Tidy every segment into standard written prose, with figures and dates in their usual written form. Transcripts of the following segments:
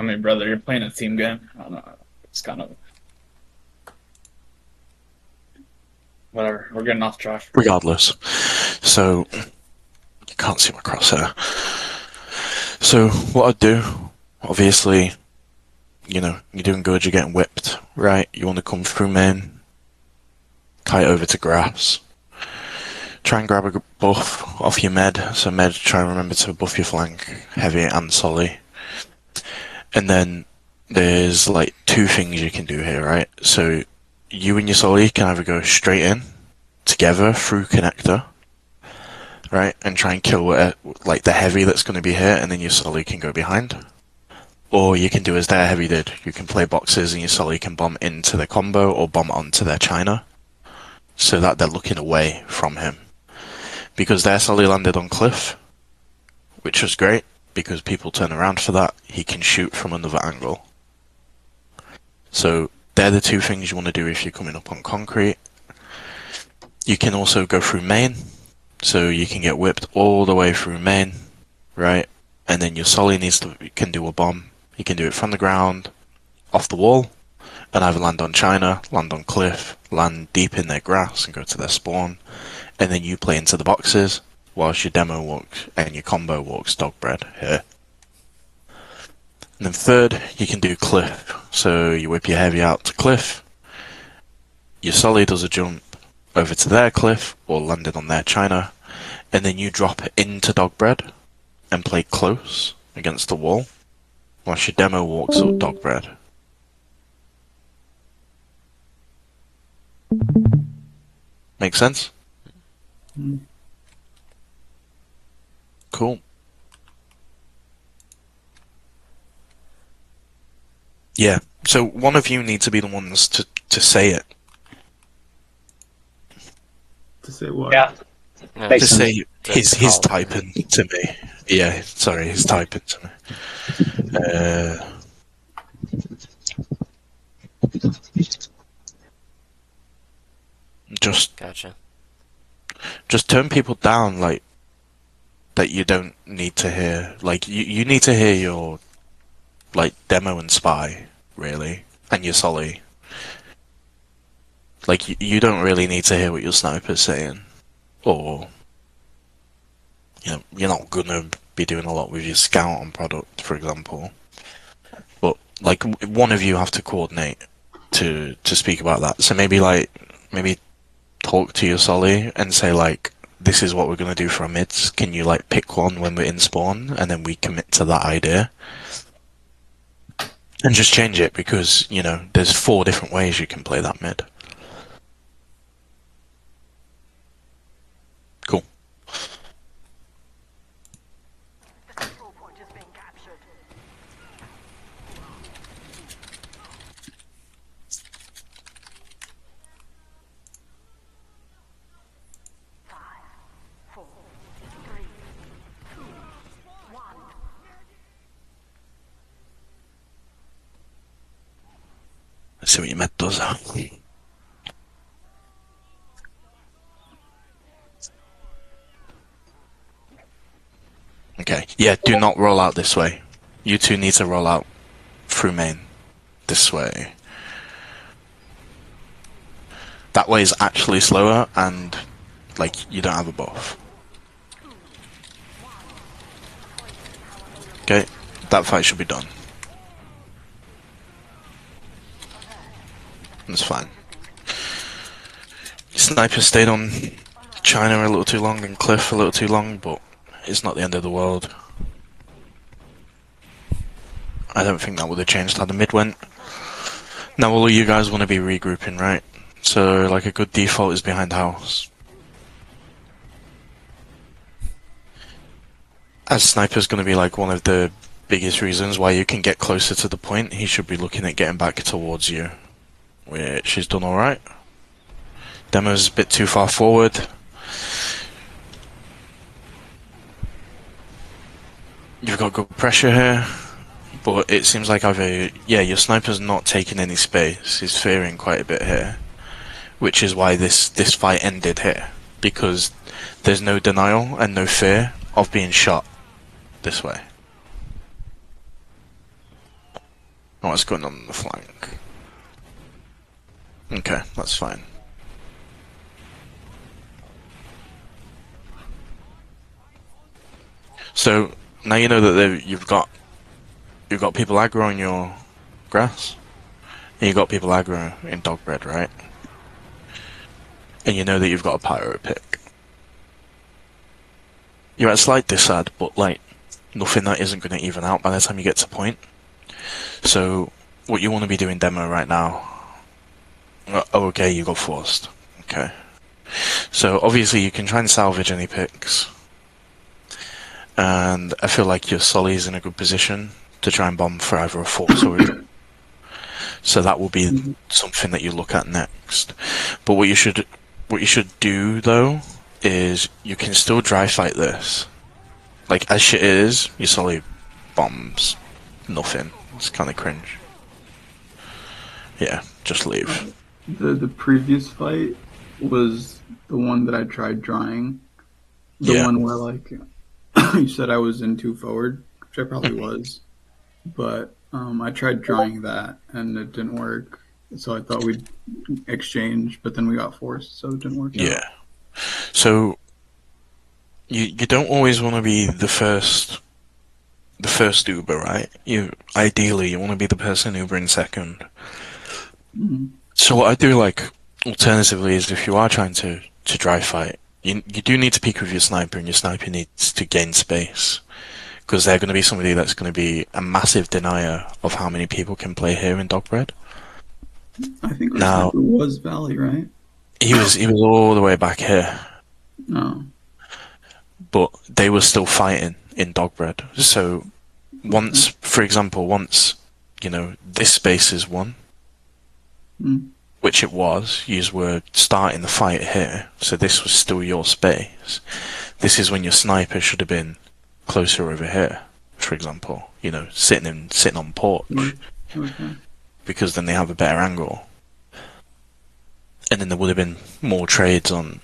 I mean, brother, you're playing a team game. I don't know. It's kind of whatever. We're getting off track. Regardless, so you can't see my crosshair. So what I'd do, obviously, you're doing good, you're getting whipped, right? You want to come through main, kite over to grass, try and grab a buff off your med. So med, try and remember to buff your flank, heavy and solly. And then there's like two things you can do here, right? So you and your solly can either go straight in together through connector, right, and try and kill like the heavy that's going to be here, and then your solly can go behind. Or you can do as their heavy did. You can play boxes and your solly can bomb into their combo or bomb onto their China, so that they're looking away from him. Because their solly landed on cliff, which was great, because people turn around for that, he can shoot from another angle. So they're the two things you want to do if you're coming up on concrete. You can also go through main, so you can get whipped all the way through main, right? And then your solly can do a bomb. He can do it from the ground, off the wall, and either land on China, land on cliff, land deep in their grass and go to their spawn, and then you play into the boxes, whilst your demo walks and your combo walks dog bread here. And then third, you can do cliff. So you whip your heavy out to cliff, your solly does a jump over to their cliff, or landed on their China, and then you drop into dog bread and play close against the wall, whilst your demo walks up dog bread. Make sense? Cool. Yeah, so one of you need to be the ones to say it. To say what? Yeah. To say his typing to me. Yeah, sorry, his typing to me. Gotcha. Just turn people down, like, that you don't need to hear. Like, you need to hear your, like, demo and spy, really, and your solly. Like, you don't really need to hear what your sniper's saying. Or, you're not gonna be doing a lot with your scout on product, for example. But, like, one of you have to coordinate to speak about that. So maybe talk to your solly and say, like, this is what we're going to do for our mids. Can you, like, pick one when we're in spawn, and then we commit to that idea? And just change it, because, there's 4 different ways you can play that mid. Cool. Let's see what your med does. Okay, yeah, do not roll out this way. You two need to roll out through main. This way. That way is actually slower, and, like, you don't have a buff. Okay, that fight should be done. That's fine. Sniper stayed on China a little too long and Cliff a little too long, but it's not the end of the world. I don't think that would have changed how the mid went. Now all of you guys want to be regrouping, right? So, like, a good default is behind house. As Sniper's going to be, like, one of the biggest reasons why you can get closer to the point, he should be looking at getting back towards you, which he's done alright. Demo's a bit too far forward. You've got good pressure here, but it seems like your Sniper's not taking any space. He's fearing quite a bit here, which is why this fight ended here, because there's no denial and no fear of being shot this way. what's going on the flank? Okay, that's fine. So now you know that you've got people aggro on your grass, and you've got people aggro in Dogbred, right? And you know that you've got a pyro pick. You're at a slight disad, but like nothing that isn't going to even out by the time you get to point. So what you want to be doing demo right now. Oh, okay, you got forced. Okay. So obviously you can try and salvage any picks. And I feel like your Sully's in a good position to try and bomb for either a force or a drop. So that will be something that you look at next. But what you should do though is you can still dry fight this. Like as shit is, your Sully bombs nothing. It's kind of cringe. Yeah, just leave. The previous fight was the one that I tried drawing. The one where like you said I was in too forward, which I probably was, but I tried drawing that and it didn't work. So I thought we'd exchange, but then we got forced, so it didn't work. Yeah. So you don't always want to be the first Uber, right? Ideally you want to be the person Ubering second. Mm-hmm. So what I do like alternatively is if you are trying to dry fight, you do need to peek with your sniper, and your sniper needs to gain space, because they're going to be somebody that's going to be a massive denier of how many people can play here in Dogbred. I think now sniper was Valley, right? He was all the way back here. No. But they were still fighting in Dogbred. So once, for example, this space is won, which it was, you were starting the fight here, so this was still your space. This is when your sniper should have been closer over here, for example, sitting on porch. Okay. Because then they have a better angle. And then there would have been more trades on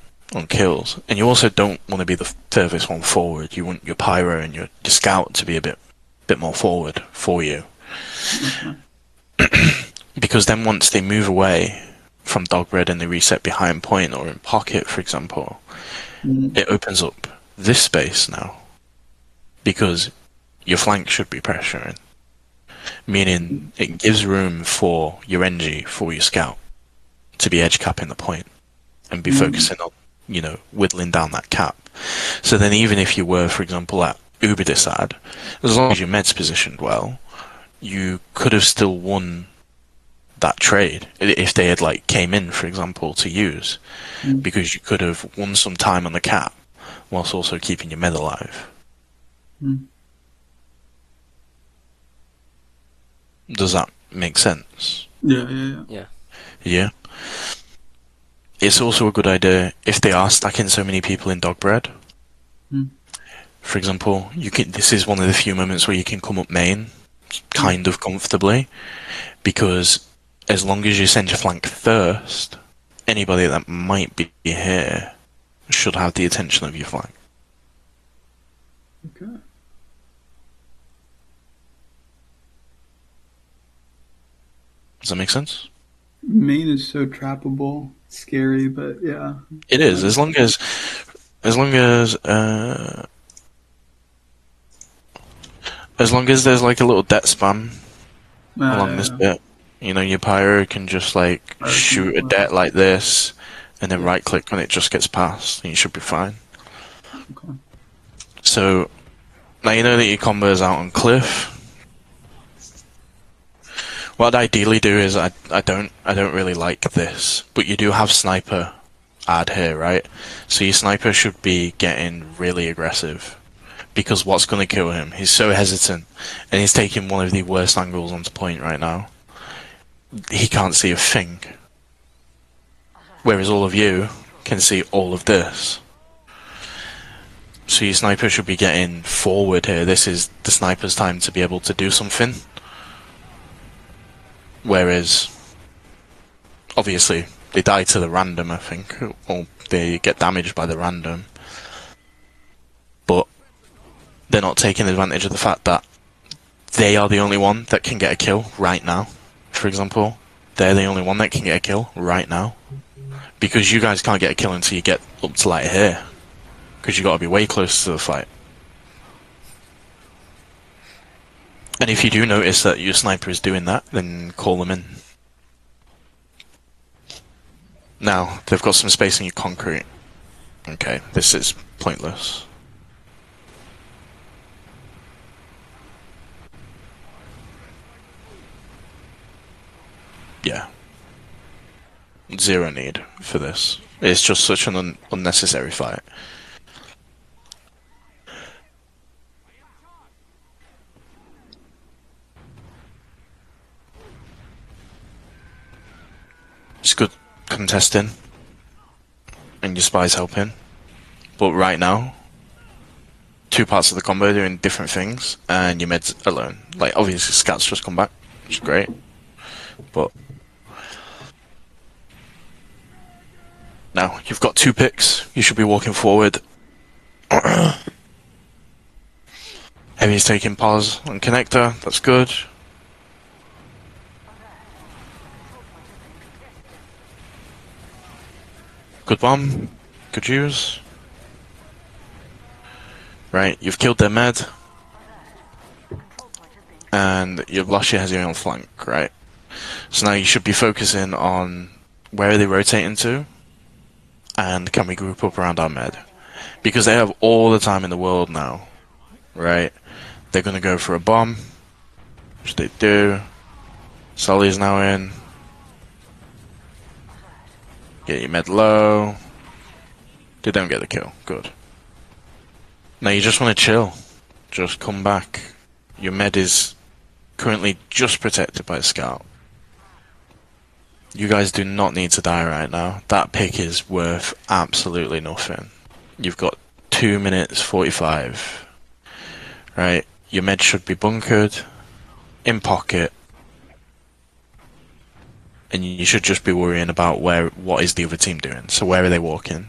kills. And you also don't want to be the furthest one forward. You want your pyro and your scout to be a bit more forward for you. Okay. Because then once they move away from Dogbred and they reset behind point or in pocket, for example, it opens up this space now. Because your flank should be pressuring. Meaning it gives room for your NG, for your scout, to be edge capping the point and be focusing on, whittling down that cap. So then even if you were, for example, at Uber Disad, as long as your med's positioned well, you could have still won that trade if they had came in, for example, to use, because you could have won some time on the cap whilst also keeping your med alive. Does that make sense? Yeah. It's also a good idea if they are stacking so many people in Dogbred. For example, this is one of the few moments where you can come up main kind of comfortably, because as long as you send your flank first, anybody that might be here should have the attention of your flank. Okay. Does that make sense? Main is so trappable, scary, but yeah. It is, as long as there's a little debt spam along this bit. Your pyro can just shoot a debt like this, and then right click when it just gets past, and you should be fine. Okay. So now you know that your combo is out on cliff. What I'd ideally do is I don't really like this, but you do have sniper add here, right? So your sniper should be getting really aggressive, because what's going to kill him? He's so hesitant, and he's taking one of the worst angles onto point right now. He can't see a thing, whereas all of you can see all of this. So your sniper should be getting forward here. This is the sniper's time to be able to do something. Whereas, obviously, they die to the random, I think, or they get damaged by the random. But they're not taking advantage of the fact that they are the only one that can get a kill right now. For example, they're the only one that can get a kill right now. Because you guys can't get a kill until you get up to like here. Because you got to be way closer to the fight. And if you do notice that your sniper is doing that, then call them in. Now, they've got some space in your concrete. Okay, this is pointless. Yeah. Zero need for this. It's just such an unnecessary fight. It's good contesting, and your spies helping. But right now, two parts of the combo doing different things, and your med's alone. Like, obviously, Scat's just come back, which is great. But now you've got two picks. You should be walking forward. Heavy's taking pause on connector. That's good. Good bomb. Good use. Right, you've killed their med. And you've lost your Hezzy on flank, right? So now you should be focusing on where are they rotating to? And can we group up around our med? Because they have all the time in the world now, right? They're gonna go for a bomb, which they do. Sully's now in. Get your med low. They don't get the kill. Good. Now you just want to chill. Just come back. Your med is currently just protected by a scout. You guys do not need to die right now. That pick is worth absolutely nothing. You've got 2 minutes 45. Right? Your med should be bunkered, in pocket, and you should just be worrying about what is the other team doing. So where are they walking?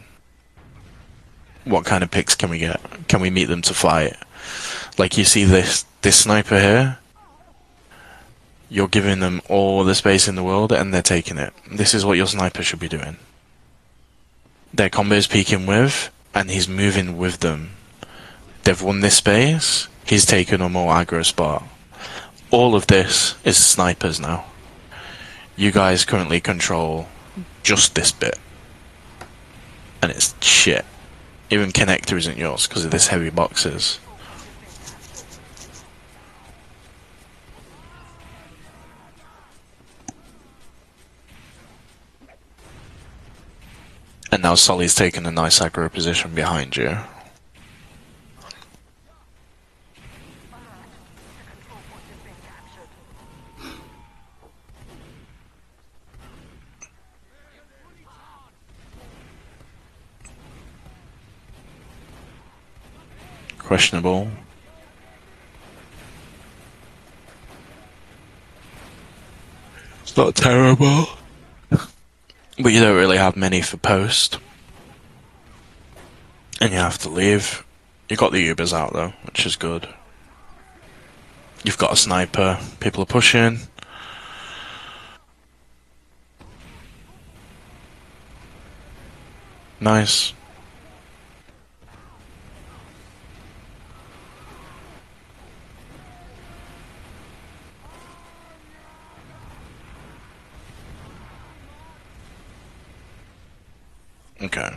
What kind of picks can we get? Can we meet them to fight? Like, you see this sniper here? You're giving them all the space in the world and they're taking it. This is what your sniper should be doing. Their combo's peeking with, and he's moving with them. They've won this space, he's taken a more aggro spot. All of this is snipers now. You guys currently control just this bit. And it's shit. Even connector isn't yours because of this heavy boxes. And now Sully's taken a nice aggro position behind you. Questionable. It's not terrible. But you don't really have many for post. And you have to leave. You got the Ubers out though, which is good. You've got a sniper. People are pushing. Nice. Okay.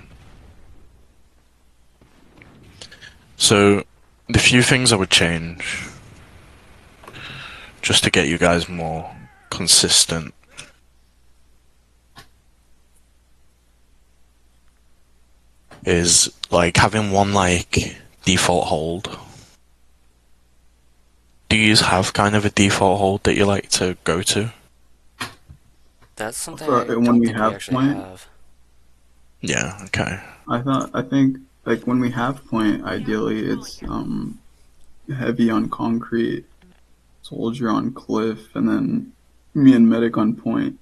So, the few things I would change, just to get you guys more consistent, is like having one like default hold. Do you have kind of a default hold that you like to go to? That's something For I don't when we think have we actually point? have. Yeah, okay. I think like when we have point, ideally it's heavy on concrete, soldier on cliff, and then me and medic on point.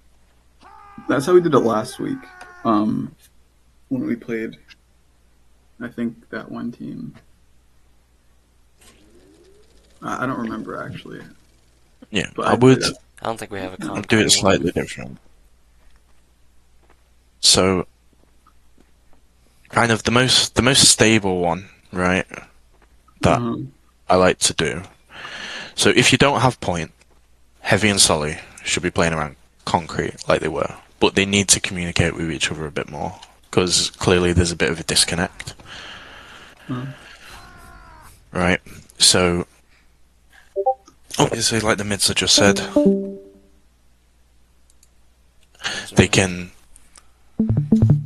That's how we did it last week. When we played, I think that one team. I don't remember actually. Yeah, But I I'd say would that's I don't think we have a Yeah. concrete do it one. slightly different. So, kind of the most stable one, right? That uh, I like to do. So if you don't have point, Heavy and Sully should be playing around concrete like they were, but they need to communicate with each other a bit more because clearly there's a bit of a disconnect, uh, right? So obviously, like the mids I just said, they can,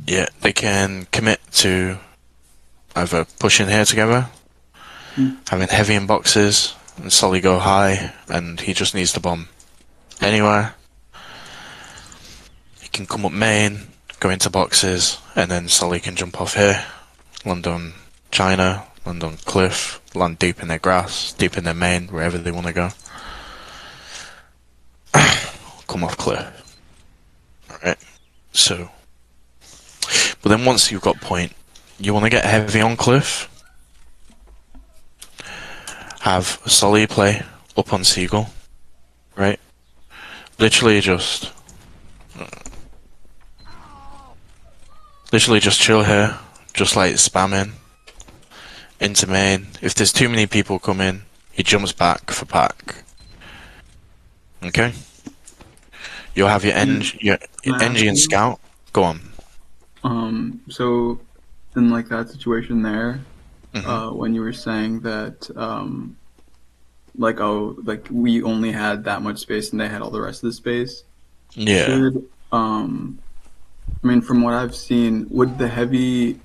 yeah, they can commit to either pushing here together, having Heavy in boxes, and Sully go high, and he just needs to bomb anywhere. He can come up main, go into boxes, and then Sully can jump off here, land on China, land on cliff, land deep in their grass, deep in their main, wherever they want to go. Come off cliff. Alright, so. But then once you've got point, you want to get Heavy on cliff, have Sully play up on Seagull, right? Literally just chill here, just like spamming into main. If there's too many people coming, he jumps back for pack. Okay? You'll have your Can I ask NG and you? Scout. Go on. So in like that situation there, Mhm. when you were saying that, like, oh, like we only had that much space and they had all the rest of the space, Yeah. should, I mean, from what I've seen, would the heavy,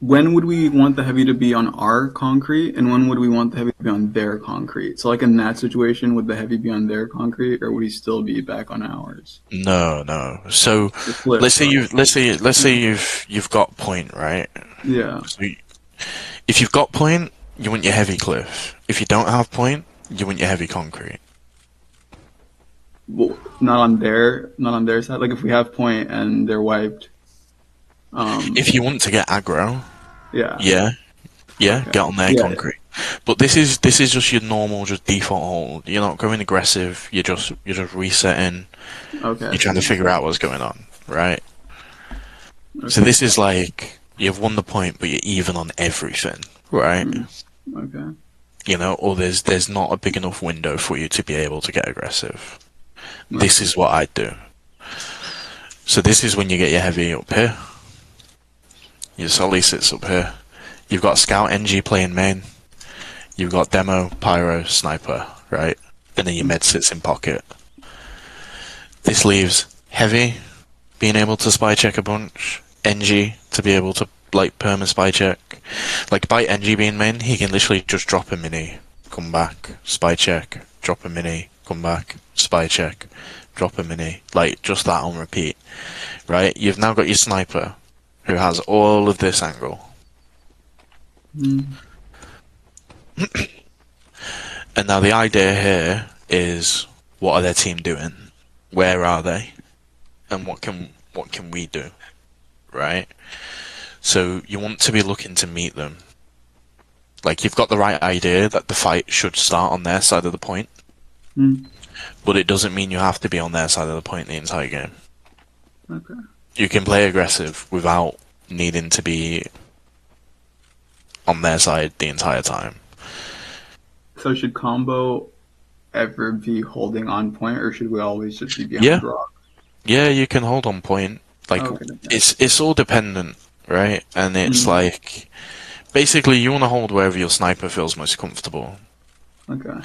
when would we want the heavy to be on our concrete and when would we want the heavy to be on their concrete? So like in that situation, would the heavy be on their concrete or would he still be back on ours? No. So The flip, let's say sorry. you've got point, right? Yeah. So if you've got point, you want your heavy cliff. If you don't have point, you want your heavy concrete. Well, not on their side. Like if we have point and they're wiped. If you want to get aggro, Yeah. yeah, Okay. get on their Yeah. concrete. But this is just your normal, just default hold. You're not going aggressive. You're just resetting. Okay. You're trying to figure out what's going on, right? Okay. So this is like you've won the point, but you're even on everything, right? Okay. You know, or there's not a big enough window for you to be able to get aggressive. This is what I do. So this is when you get your heavy up here. Your Sully sits up here. You've got Scout NG playing main. You've got Demo, Pyro, Sniper, right? And then your med sits in pocket. This leaves Heavy being able to spy check a bunch. NG to be able to like perma spy check. Like by NG being main, he can literally just drop a mini, come back, spy check, drop a mini, come back, spy check, drop a mini. Like just that on repeat. Right? You've now got your Sniper, who has all of this angle. And now the idea here is, what are their team doing? Where are they? And what can we do? Right? So you want to be looking to meet them. Like you've got the right idea that the fight should start on their side of the point. But it doesn't mean you have to be on their side of the point the entire game. Okay. You can play aggressive without needing to be on their side the entire time. So should combo ever be holding on point, or should we always just be behind Yeah. rock? Yeah, you can hold on point. Like Okay. it's all dependent, right? And it's like basically you want to hold wherever your sniper feels most comfortable. Okay.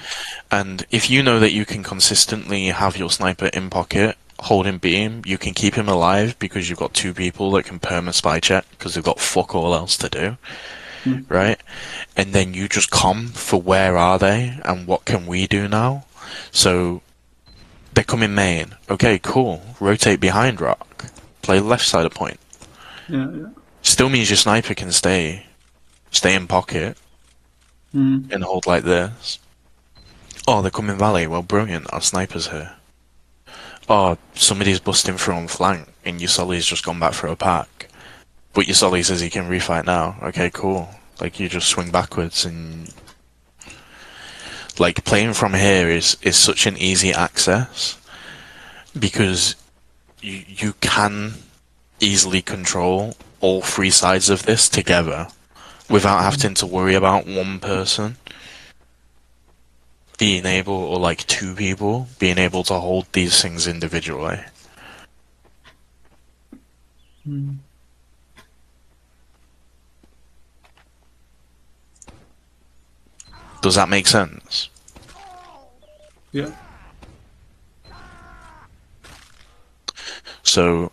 And if you know that you can consistently have your sniper in pocket, holding beam, you can keep him alive because you've got two people that can perma spy check because they've got fuck all else to do, right? And then you just come for where are they and what can we do now? So they're coming main. Okay, cool. Rotate behind rock. Play left side of point. Yeah. Still means your sniper can stay in pocket and hold like this. Oh, they're coming valley. Well, brilliant. Our sniper's here. Oh, somebody's busting through on flank, and your Sully's just gone back for a pack. But your Sully says he can refight now. Okay, cool. Like, you just swing backwards and like playing from here is such an easy access because you can easily control all three sides of this together without having to worry about one person being able, or like two people being able to hold these things individually. Does that make sense? Yeah. So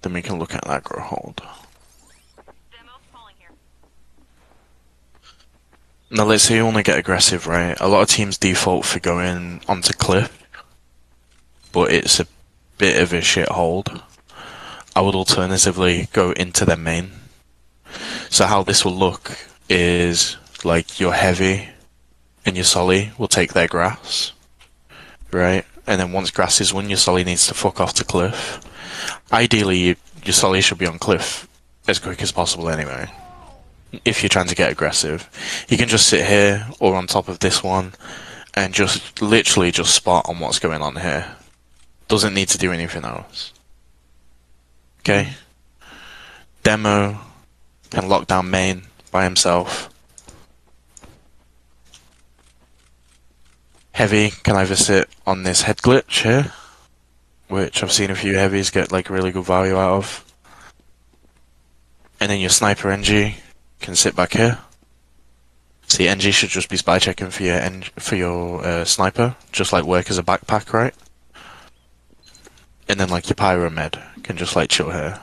then we can look at that grow hold. Now let's say you want to get aggressive, right? A lot of teams default for going onto cliff, but it's a bit of a shit hold. I would alternatively go into their main. So how this will look is like your heavy and your solly will take their grass, right? And then once grass is won, your solly needs to fuck off to cliff. Ideally, your solly should be on cliff as quick as possible anyway. If you're trying to get aggressive, you can just sit here or on top of this one and just literally just spot on what's going on here. Doesn't need to do anything else. Okay? Demo can lock down main by himself. Heavy can either sit on this head glitch here, which I've seen a few heavies get like really good value out of. And then your sniper NG can sit back here. See, NG should just be spy checking for your sniper, just like work as a backpack, right? And then like your pyro med can just like chill here.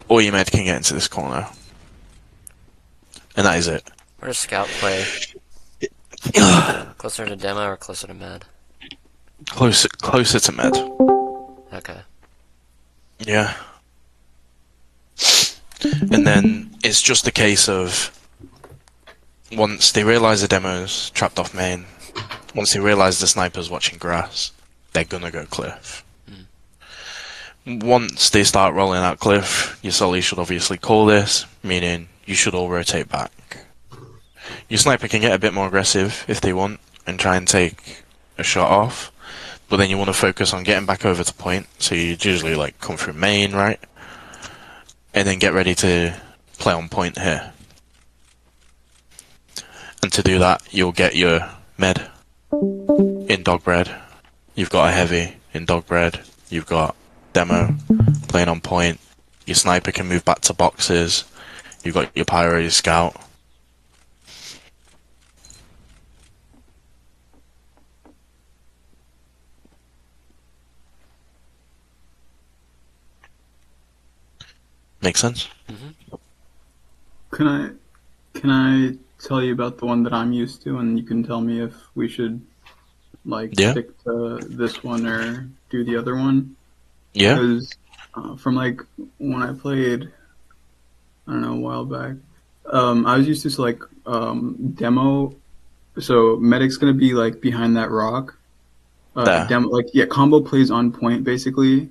Or your med can get into this corner. And that is it. Where does Scout play? Closer to demo or closer to med? Closer to med. Okay. Yeah. And then it's just a case of once they realise the demo's trapped off main, once they realise the sniper's watching grass, they're gonna go cliff. Once they start rolling out cliff, your solly should obviously call this, meaning you should all rotate back. Your sniper can get a bit more aggressive if they want and try and take a shot off, but then you want to focus on getting back over to point, so you usually like come through main, right? And then get ready to play on point here. And to do that, you'll get your med in Dogbred, you've got a heavy in Dogbred, you've got demo playing on point, your sniper can move back to boxes, you've got your pyro, your scout. Make sense? Can I tell you about the one that I'm used to, and you can tell me if we should stick to this one or do the other one? Yeah. Because from like when I played, I don't know, a while back, I was used to demo. So medic's gonna be like behind that rock. Demo combo plays on point basically.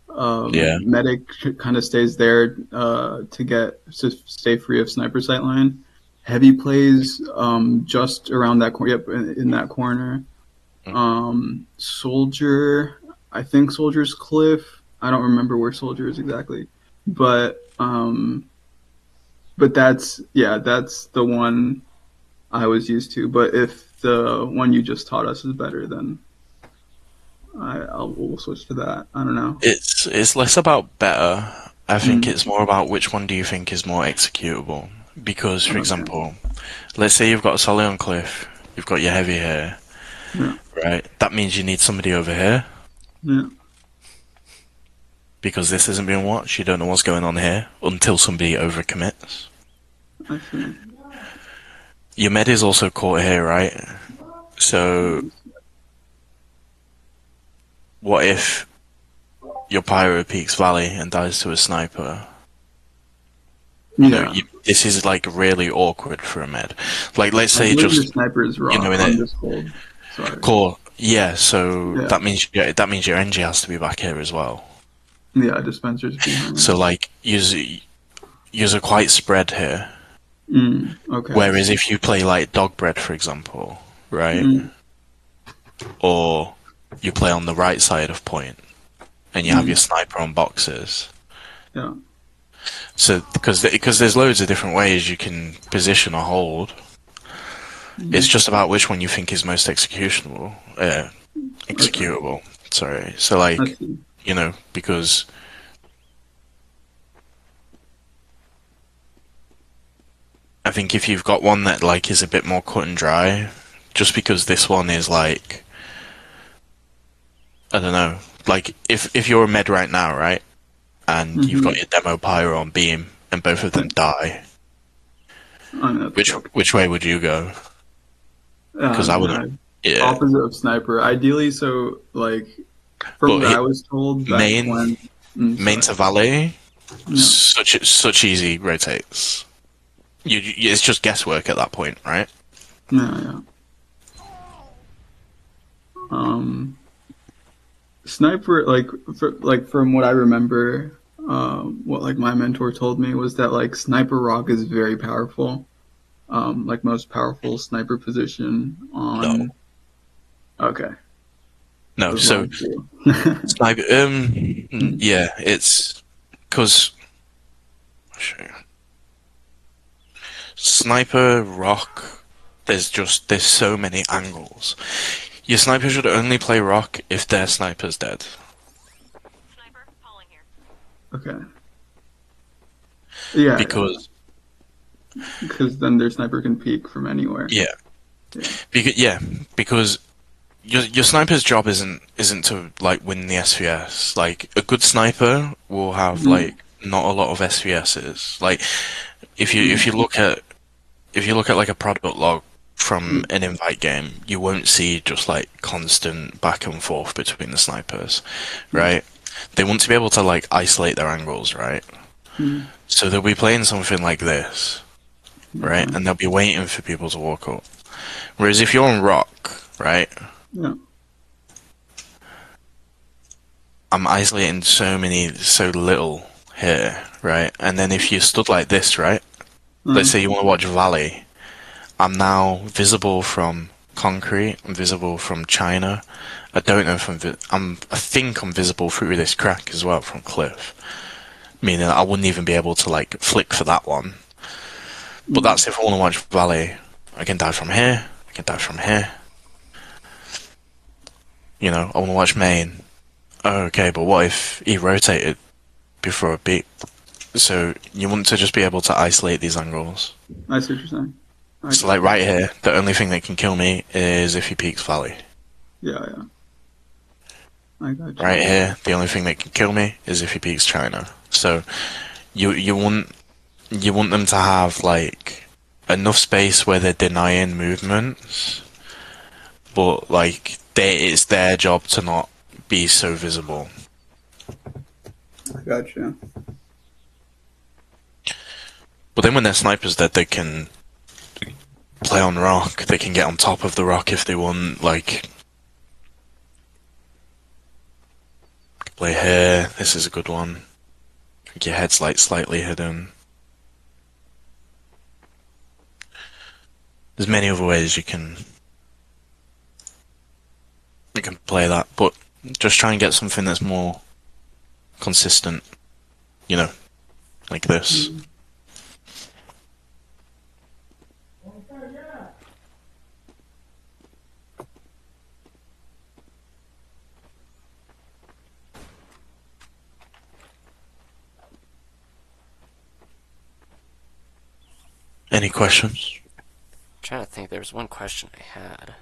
Medic kind of stays there to stay free of sniper sightline. Heavy plays just around that corner. Yep, in that corner. Soldier, I think Soldier's cliff. I don't remember where Soldier is exactly, but that's the one I was used to. But if the one you just taught us is better, then we'll switch to that. I don't know. It's less about better. I think it's more about which one do you think is more executable. Because, for example, let's say you've got a solid on cliff, you've got your heavy here, right? That means you need somebody over here. Yeah. Because this isn't being watched, you don't know what's going on here until somebody overcommits. I see. Your med is also caught here, right? So what if your pyro peeks valley and dies to a sniper? Yeah. This is like really awkward for a med. Like, let's say your just sniper is raw. On this hold. Sorry. Cool. Yeah. So that means your NG has to be back here as well. Yeah, dispenser's behind. So like, you're quite spread here. Okay. Whereas if you play like Dogbred, for example, right, Mm, or you play on the right side of point, and you have your sniper on boxes. yeah. So because there's loads of different ways you can position or hold. It's just about which one you think is most executable. Sorry. So I like, see. because I think if you've got one that like is a bit more cut and dry, just because this one is like, I don't know, like if you're a med right now, right, and you've got your demo pyro on beam, and both of them die, I mean, that's cool. which way would you go? Because I wouldn't. Yeah, Opposite of sniper. Ideally, so like from but what I was told back main when. main to Sorry. valet, Yeah. such easy rotates. It's just guesswork at that point, right? Yeah. Sniper, like from what I remember, what like my mentor told me was that like sniper rock is very powerful. Like most powerful sniper position on. No. Okay. No, Was so wrong too. sniper. Yeah, it's because I'll show you. Sniper rock. There's so many angles. Your sniper should only play rock if their sniper's dead. Sniper, calling here. Okay. Yeah, Because because then their sniper can peek from anywhere. yeah, because your sniper's job isn't to like win the SVS. Like a good sniper will have like not a lot of SVSs. Like if you look at like a product log from an invite game, you won't see just like constant back and forth between the snipers, right? They want to be able to like isolate their angles, right? So they'll be playing something like this, right? And they'll be waiting for people to walk up. Whereas if you're on rock, right? Yeah. I'm isolating so little here, right? And then if you stood like this, right? Let's say you want to watch Valley. I'm now visible from concrete. I'm visible from China. I don't know if I think I'm visible through this crack as well from cliff. Meaning I wouldn't even be able to like flick for that one. But that's if I want to watch Valley. I can die from here. I can die from here. I want to watch main. Oh, okay, but what if he rotated before a beat? So you want to just be able to isolate these angles. I see what you're saying. So like right here, the only thing that can kill me is if he peeks Valley. Yeah. I got you. Right here, the only thing that can kill me is if he peeks China. So you want them to have like enough space where they're denying movements, but like it's their job to not be so visible. I got you. But then when their sniper's dead, they can play on rock. They can get on top of the rock if they want. Like play here. This is a good one. Your head's like slightly hidden. There's many other ways you can play that, but just try and get something that's more consistent. Like this. Any questions? I'm trying to think. There was one question I had.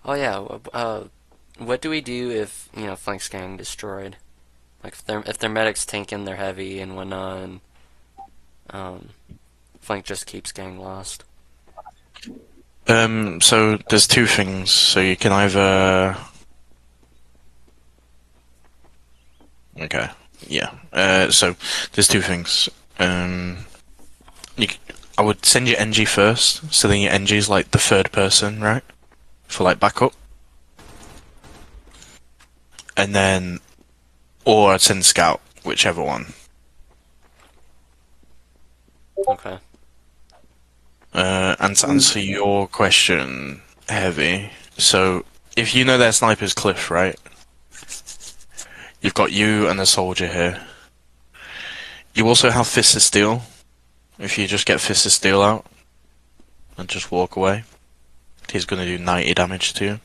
Oh yeah. What do we do if flank's getting destroyed? Like if their medic's tanking, they're heavy and whatnot, and flank just keeps getting lost. So there's two things. So you can either okay, yeah. So there's two things. I would send your NG first, so then your NG is like the third person, right? For like backup. and then, or I'd send scout, whichever one. Okay. And to answer your question, Heavy, so if you know their sniper's Cliff, right? You've got you and a soldier here. You also have Fist of Steel. If you just get Fist of Steel out and just walk away, he's gonna do 90 damage to you,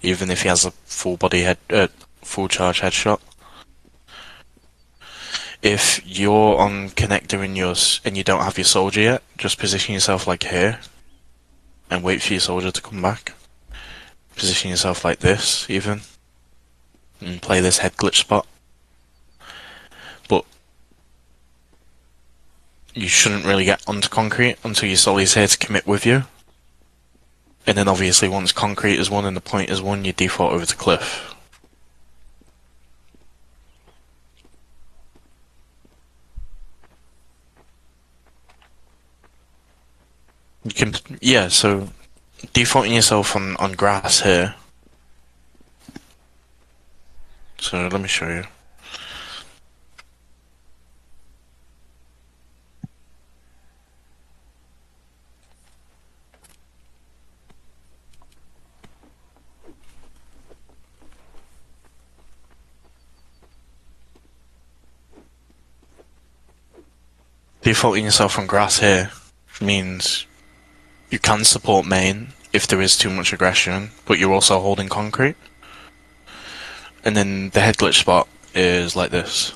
even if he has a full charge headshot. If you're on connector and you don't have your soldier yet, just position yourself like here, and wait for your soldier to come back. Position yourself like this, even, and play this head glitch spot. But you shouldn't really get onto concrete until your solly's here to commit with you. And then obviously once concrete is won and the point is won, you default over to Cliff. You can, yeah, so defaulting yourself on grass here. So let me show you. Defaulting yourself on grass here means you can support main if there is too much aggression, but you're also holding concrete. And then the head glitch spot is like this.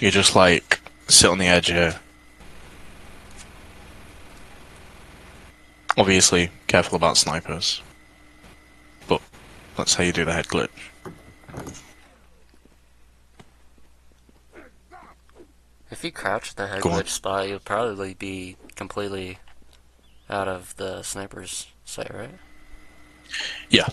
You just like sit on the edge here. Obviously, careful about snipers. But that's how you do the head glitch. If you crouch the head Go on. glitch spot, you'll probably be completely out of the sniper's sight, right? Yeah.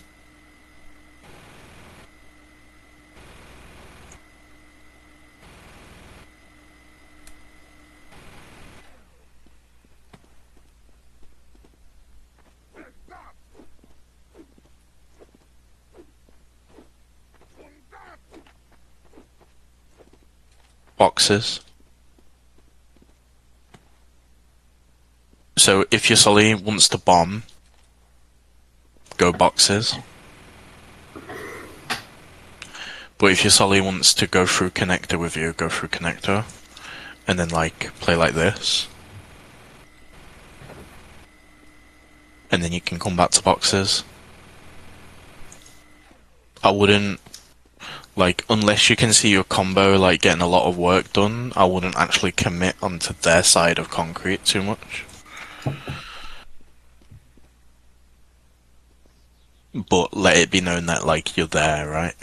Boxes. So if your Solly wants to bomb, go boxes. But if your Solly wants to go through connector with you, go through connector. And then like play like this. And then you can come back to boxes. I wouldn't, like, unless you can see your combo like getting a lot of work done, I wouldn't actually commit onto their side of concrete too much. But let it be known that like you're there, right?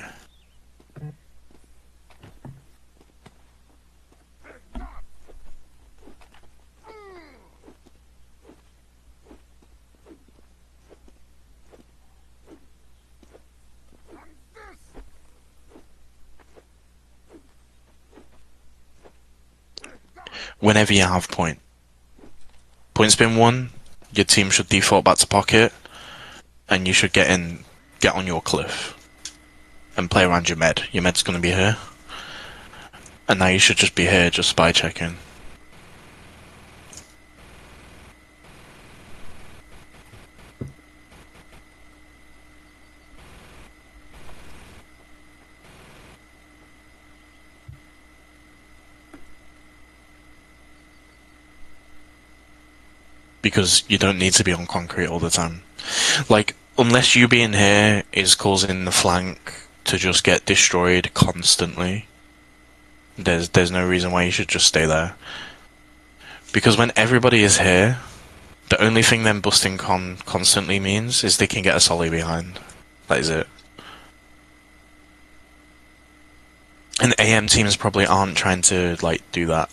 Whenever you have point. Point's been won, your team should default back to pocket, and you should get on your cliff, and play around your med. Your med's gonna be here. And now you should just be here, just spy checking. Because you don't need to be on concrete all the time. Like, unless you being here is causing the flank to just get destroyed constantly, there's no reason why you should just stay there. Because when everybody is here, the only thing them busting constantly means is they can get a solly behind. That is it. And AM teams probably aren't trying to, like, do that.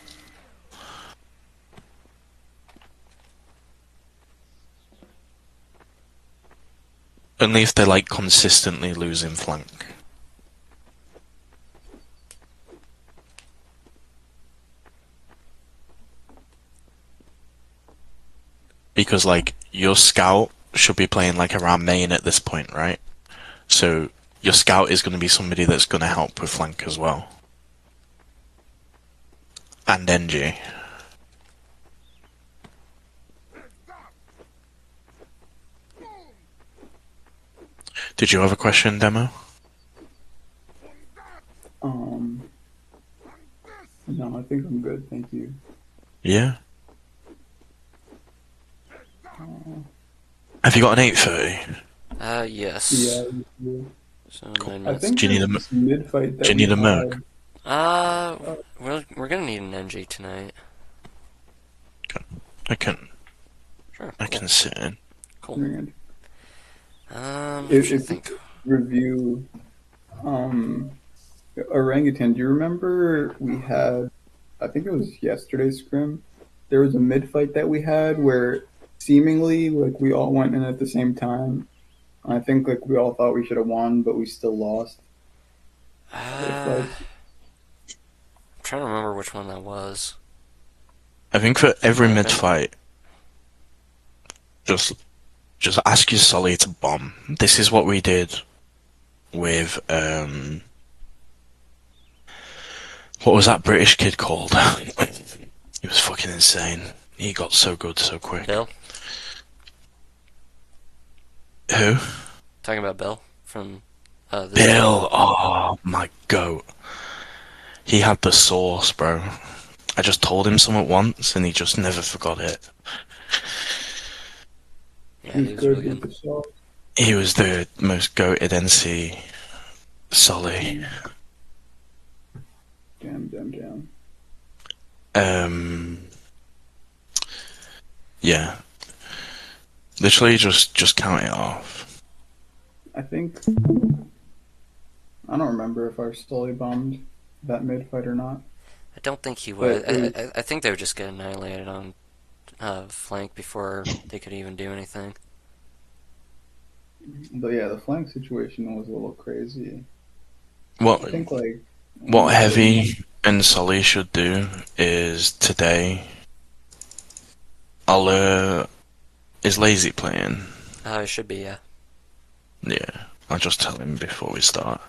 Only if they're, like, consistently losing flank. Because, like, your scout should be playing like around main at this point, right? So your scout is going to be somebody that's going to help with flank as well. And NG. Did you have a question, Demo? No, I think I'm good. Thank you. Yeah. Uh, Have you got an 830? Yes. yeah. Yeah. So Cool. 9 I minutes. think Do you need a this mid fight that do you we need a had. Merc? We're gonna need an NG tonight. I can Sure. I can sit in. Cool. Rand, I'm If, trying to if think. review orangutan, do you remember we had? I think it was yesterday's scrim. There was a mid fight that we had where seemingly like we all went in at the same time. I think like we all thought we should have won, but we still lost. If I'm like trying to remember which one that was. I think for every Okay. mid fight, just ask your Solly to bomb. This is what we did with what was that British kid called? He was fucking insane. He got so good so quick. Bill? Who? Talking about Bill from this Bill. Oh my goat. He had the sauce, bro. I just told him something once, and he just never forgot it. Yeah, he's he was good really with good. the shot. He was the most goated NC Solly. Damn. Yeah. Literally, just count it off. I think I don't remember if our Stolly bombed that mid fight or not. I don't think he But would. I think they would just get annihilated on flank before they could even do anything. But yeah, the flank situation was a little crazy. What I think like what Heavy and Solly should do is today. Is Lazy playing? It should be, yeah. Yeah, I'll just tell him before we start.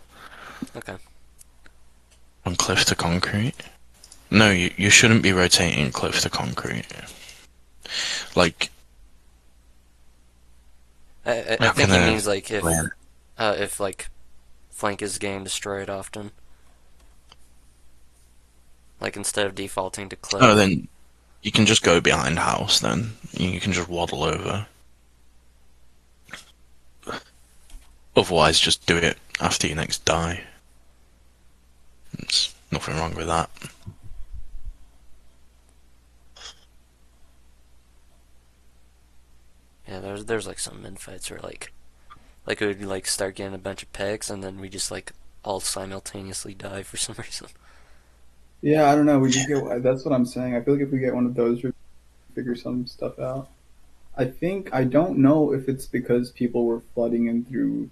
Okay. On cliff to concrete? No, you shouldn't be rotating cliff to concrete. Like, I How think can he I means like plan? if like flank is getting destroyed often. Like instead of defaulting to cliff. Oh, then you can just go behind house. Then you can just waddle over. Otherwise, just do it after your next die. There's nothing wrong with that. Yeah, there's like some mid fights where like we would like start getting a bunch of pegs and then we just like all simultaneously die for some reason. yeah, I don't know. We just get that's what I'm saying. I feel like if we get one of those, we figure some stuff out. I don't know if it's because people were flooding in through.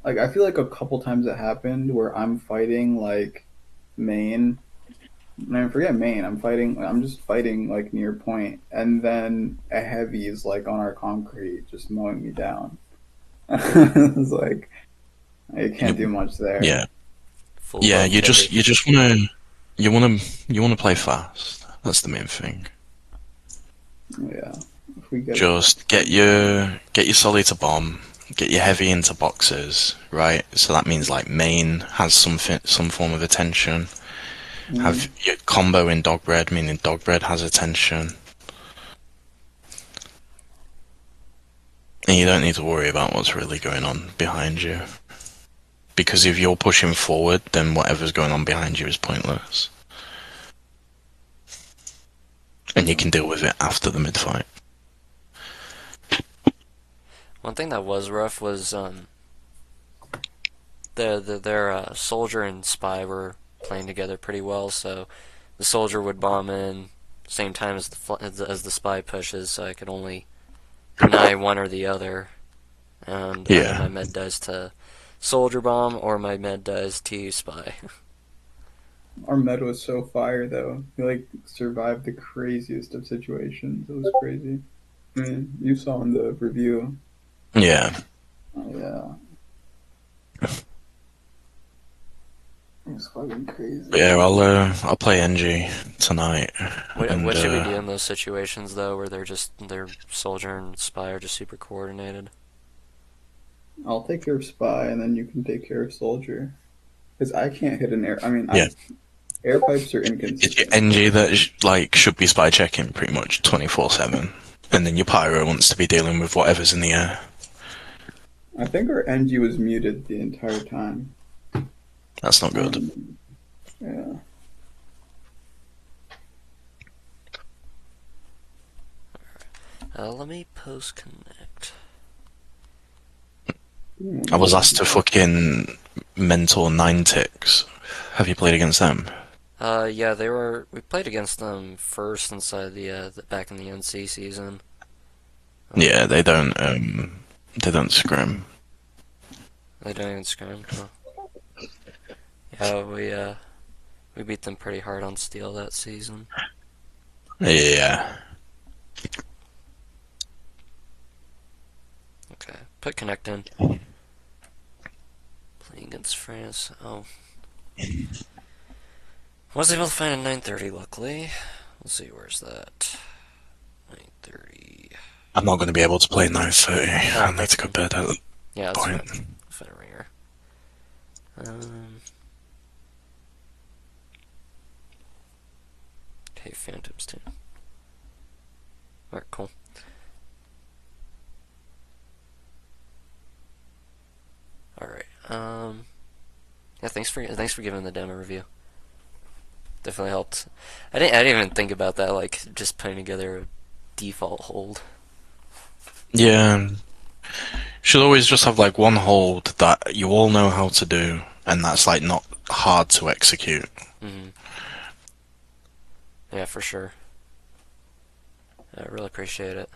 Like I feel like a couple times it happened where I'm fighting like main. I forget main. I'm just fighting like near point, and then a heavy is like on our concrete, just mowing me down. It's like I can't do much there. Yeah, Full yeah. buff You just heavy. wanna play fast. That's the main thing. Yeah. If we get Just get your Solly to bomb. Get your heavy into boxes, right? So that means like main has some form of attention. Have your combo in dog bread, meaning dog bread has attention. And you don't need to worry about what's really going on behind you. Because if you're pushing forward, then whatever's going on behind you is pointless. And you can deal with it after the mid fight. One thing that was rough was their soldier and spy were playing together pretty well. So the soldier would bomb in same time as the spy pushes, so I could only deny one or the other. And either Yeah. my med dies to soldier bomb or my med dies to spy. our med was so fire though. We like survived the craziest of situations. It was crazy. I mean, you saw in the review. Yeah. Yeah. It was fucking crazy. But yeah, I'll play NG tonight. And What should we do in those situations though, where their soldier and spy are just super coordinated? I'll take care of spy, and then you can take care of soldier. Because I can't hit an air. I mean, Yeah. air pipes are it's inconsistent. your NG that should be spy checking pretty much 24/7, and then your pyro wants to be dealing with whatever's in the air. I think our NG was muted the entire time. That's not good. Yeah. Let me post connect. I was asked to fucking mentor Nine Ticks. Have you played against them? Yeah, we played against them first inside the back in the NC season. Yeah, they don't scrim. They don't even scrim. Huh? Yeah, we beat them pretty hard on steel that season. Yeah. Okay, put connect in. Playing against France. Oh, was able to find a 930. Luckily, let's see, where's that? 930. I'm not going to be able to play 9:30. I need to go to bed at the Yeah, that's point. fine. Find a ringer. Okay, Phantoms too. Alright, cool. Alright, yeah, thanks for giving the demo review. Definitely helped. I didn't even think about that, like just putting together a default hold. Yeah. Should always just have like one hold that you all know how to do, and that's like not hard to execute. Mm-hmm. Yeah, for sure. I really appreciate it.